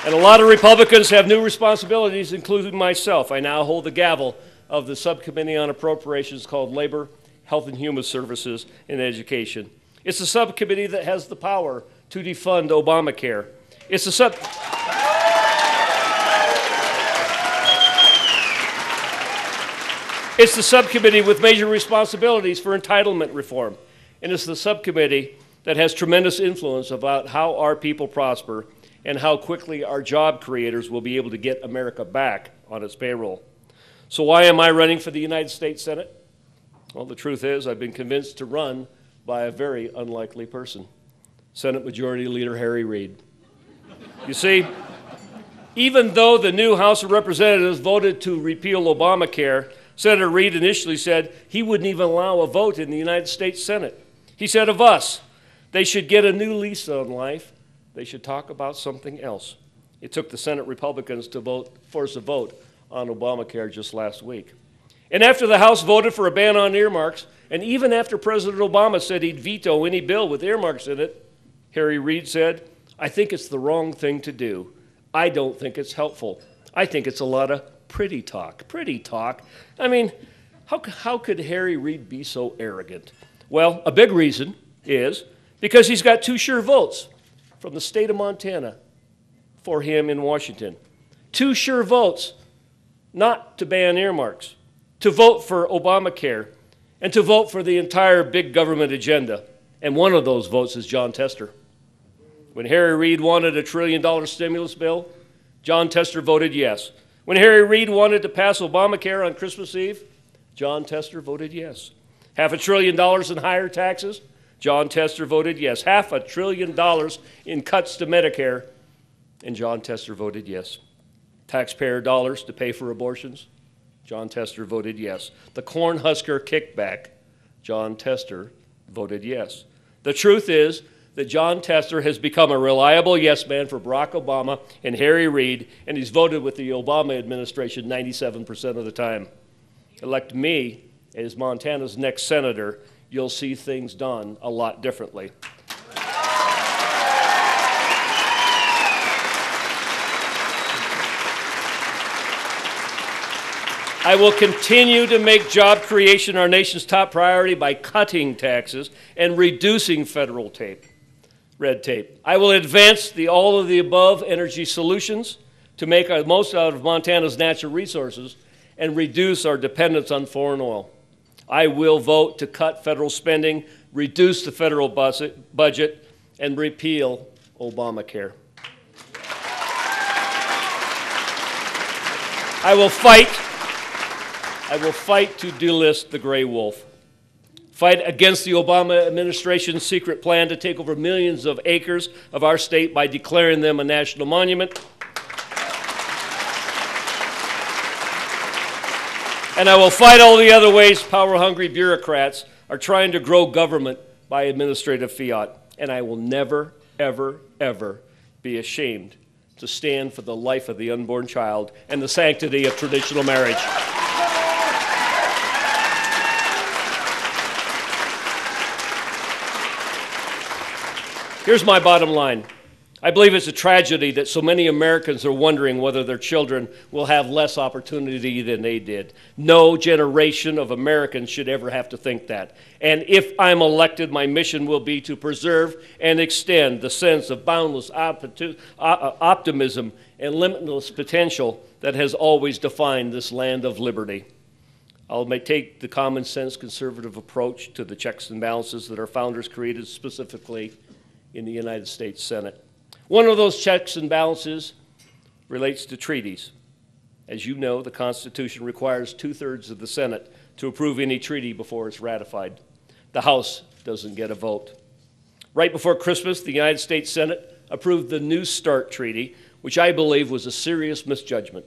And a lot of Republicans have new responsibilities, including myself. I now hold the gavel of the Subcommittee on Appropriations called Labor, Health and Human Services, and Education. It's a subcommittee that has the power to defund Obamacare. It's a It's the subcommittee with major responsibilities for entitlement reform. And it's the subcommittee that has tremendous influence about how our people prosper and how quickly our job creators will be able to get America back on its payroll. So why am I running for the United States Senate? Well, the truth is I've been convinced to run by a very unlikely person, Senate Majority Leader Harry Reid. You see, even though the new House of Representatives voted to repeal Obamacare, Senator Reid initially said he wouldn't even allow a vote in the United States Senate. He said of us, they should get a new lease on life. They should talk about something else. It took the Senate Republicans to force a vote on Obamacare just last week. And after the House voted for a ban on earmarks, and even after President Obama said he'd veto any bill with earmarks in it, Harry Reid said, I think it's the wrong thing to do. I don't think it's helpful. I think it's a lot of pretty talk. Pretty talk. I mean, how could Harry Reid be so arrogant? Well, a big reason is because he's got two sure votes from the state of Montana for him in Washington. Two sure votes not to ban earmarks, to vote for Obamacare, and to vote for the entire big government agenda. And one of those votes is John Tester. When Harry Reid wanted a $1 trillion stimulus bill, John Tester voted yes. When Harry Reid wanted to pass Obamacare on Christmas Eve, John Tester voted yes. $500 billion in higher taxes, John Tester voted yes. $500 billion in cuts to Medicare, and John Tester voted yes. Taxpayer dollars to pay for abortions, John Tester voted yes. The Cornhusker kickback, John Tester voted yes. The truth is that John Tester has become a reliable yes man for Barack Obama and Harry Reid, and he's voted with the Obama administration 97% of the time. Elect me as Montana's next senator, you'll see things done a lot differently. I will continue to make job creation our nation's top priority by cutting taxes and reducing federal red tape. I will advance the all-of-the-above energy solutions to make our most out of Montana's natural resources and reduce our dependence on foreign oil. I will vote to cut federal spending, reduce the federal budget, and repeal Obamacare. I will fight to delist the gray wolf. Fight against the Obama administration's secret plan to take over millions of acres of our state by declaring them a national monument. And I will fight all the other ways power-hungry bureaucrats are trying to grow government by administrative fiat. And I will never, ever, ever be ashamed to stand for the life of the unborn child and the sanctity of traditional marriage. Here's my bottom line. I believe it's a tragedy that so many Americans are wondering whether their children will have less opportunity than they did. No generation of Americans should ever have to think that. And if I'm elected, my mission will be to preserve and extend the sense of boundless optimism and limitless potential that has always defined this land of liberty. I'll take the common sense conservative approach to the checks and balances that our founders created specifically in the United States Senate. One of those checks and balances relates to treaties. As you know, the Constitution requires 2/3 of the Senate to approve any treaty before it's ratified. The House doesn't get a vote. Right before Christmas, the United States Senate approved the New START Treaty, which I believe was a serious misjudgment.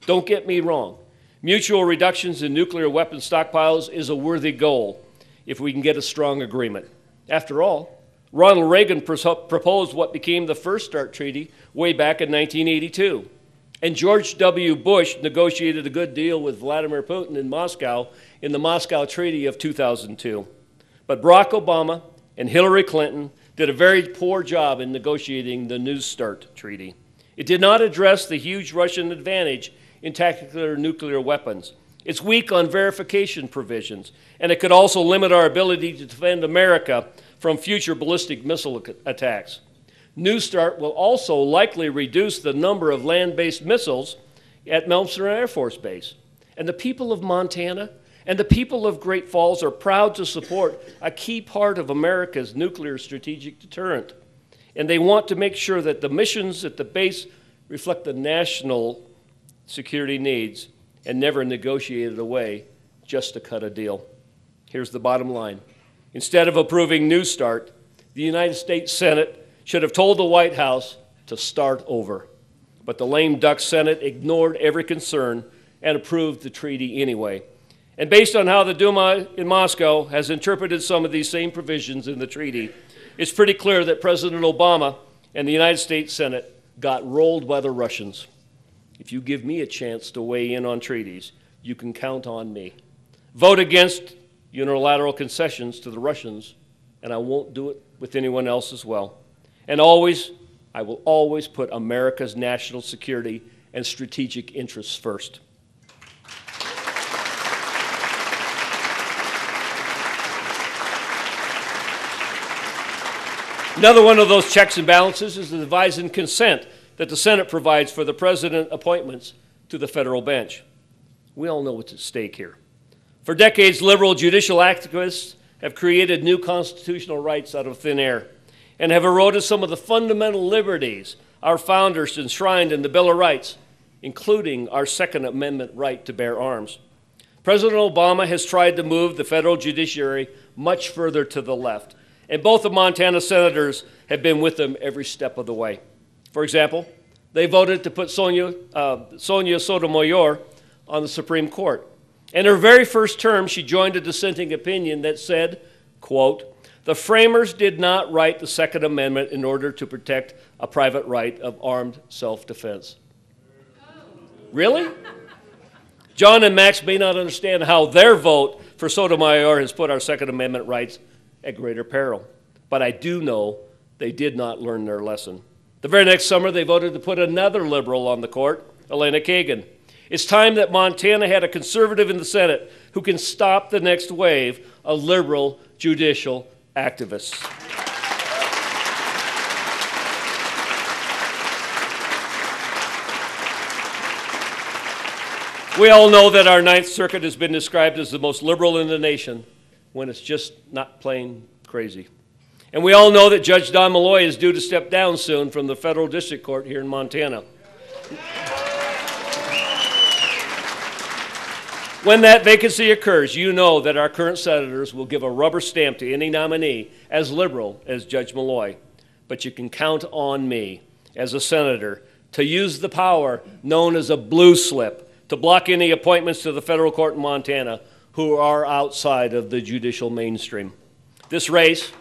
Don't get me wrong. Mutual reductions in nuclear weapons stockpiles is a worthy goal if we can get a strong agreement. After all, Ronald Reagan proposed what became the first START treaty way back in 1982. And George W. Bush negotiated a good deal with Vladimir Putin in Moscow in the Moscow Treaty of 2002. But Barack Obama and Hillary Clinton did a very poor job in negotiating the New START treaty. It did not address the huge Russian advantage in tactical nuclear weapons. It's weak on verification provisions, and it could also limit our ability to defend America from future ballistic missile attacks. New START will also likely reduce the number of land-based missiles at Malmstrom Air Force Base. And the people of Montana and the people of Great Falls are proud to support a key part of America's nuclear strategic deterrent. And they want to make sure that the missions at the base reflect the national security needs and never negotiated away just to cut a deal. Here's the bottom line. Instead of approving New START, the United States Senate should have told the White House to start over. But the lame duck Senate ignored every concern and approved the treaty anyway. And based on how the Duma in Moscow has interpreted some of these same provisions in the treaty, it's pretty clear that President Obama and the United States Senate got rolled by the Russians. If you give me a chance to weigh in on treaties, you can count on me. Vote against unilateral concessions to the Russians, and I won't do it with anyone else as well. And I will always put America's national security and strategic interests first. Another one of those checks and balances is the advise and consent that the Senate provides for the president appointments to the federal bench. We all know what's at stake here. For decades, liberal judicial activists have created new constitutional rights out of thin air and have eroded some of the fundamental liberties our founders enshrined in the Bill of Rights, including our Second Amendment right to bear arms. President Obama has tried to move the federal judiciary much further to the left, and both the Montana senators have been with him every step of the way. For example, they voted to put Sonia Sotomayor on the Supreme Court. In her very first term, she joined a dissenting opinion that said, quote, "The framers did not write the Second Amendment in order to protect a private right of armed self-defense." Really? John and Max may not understand how their vote for Sotomayor has put our Second Amendment rights at greater peril. But I do know they did not learn their lesson. The very next summer, they voted to put another liberal on the court, Elena Kagan. It's time that Montana had a conservative in the Senate who can stop the next wave of liberal judicial activists. We all know that our Ninth Circuit has been described as the most liberal in the nation when it's just not plain crazy. And we all know that Judge Don Malloy is due to step down soon from the federal district court here in Montana. When that vacancy occurs, you know that our current senators will give a rubber stamp to any nominee as liberal as Judge Malloy. But you can count on me as a senator to use the power known as a blue slip to block any appointments to the federal court in Montana who are outside of the judicial mainstream. This race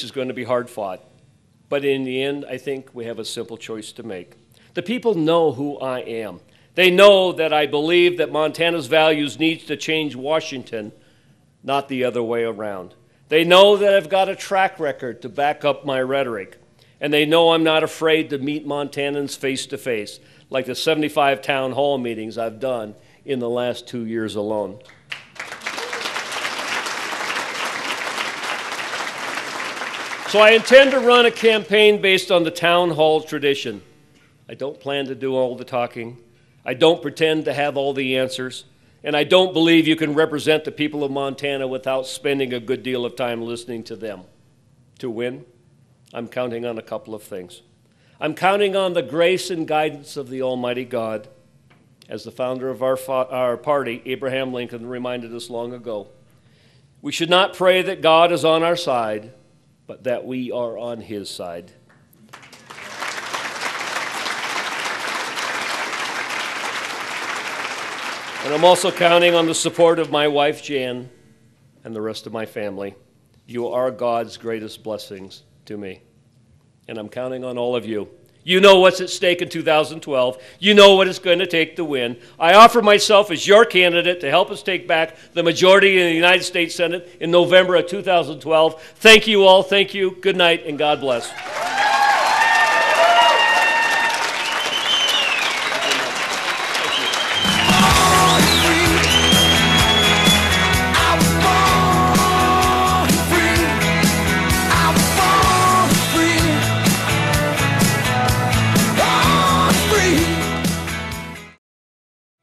is going to be hard fought. But in the end, I think we have a simple choice to make. The people know who I am. They know that I believe that Montana's values need to change Washington, not the other way around. They know that I've got a track record to back up my rhetoric. And they know I'm not afraid to meet Montanans face to face, like the 75 town hall meetings I've done in the last 2 years alone. So I intend to run a campaign based on the town hall tradition. I don't plan to do all the talking. I don't pretend to have all the answers. And I don't believe you can represent the people of Montana without spending a good deal of time listening to them. To win, I'm counting on a couple of things. I'm counting on the grace and guidance of the Almighty God. As the founder of our party, Abraham Lincoln, reminded us long ago, we should not pray that God is on our side, but that we are on his side. And I'm also counting on the support of my wife, Jan, and the rest of my family. You are God's greatest blessings to me. And I'm counting on all of you. You know what's at stake in 2012. You know what it's going to take to win. I offer myself as your candidate to help us take back the majority in the United States Senate in November of 2012. Thank you all. Thank you. Good night, and God bless.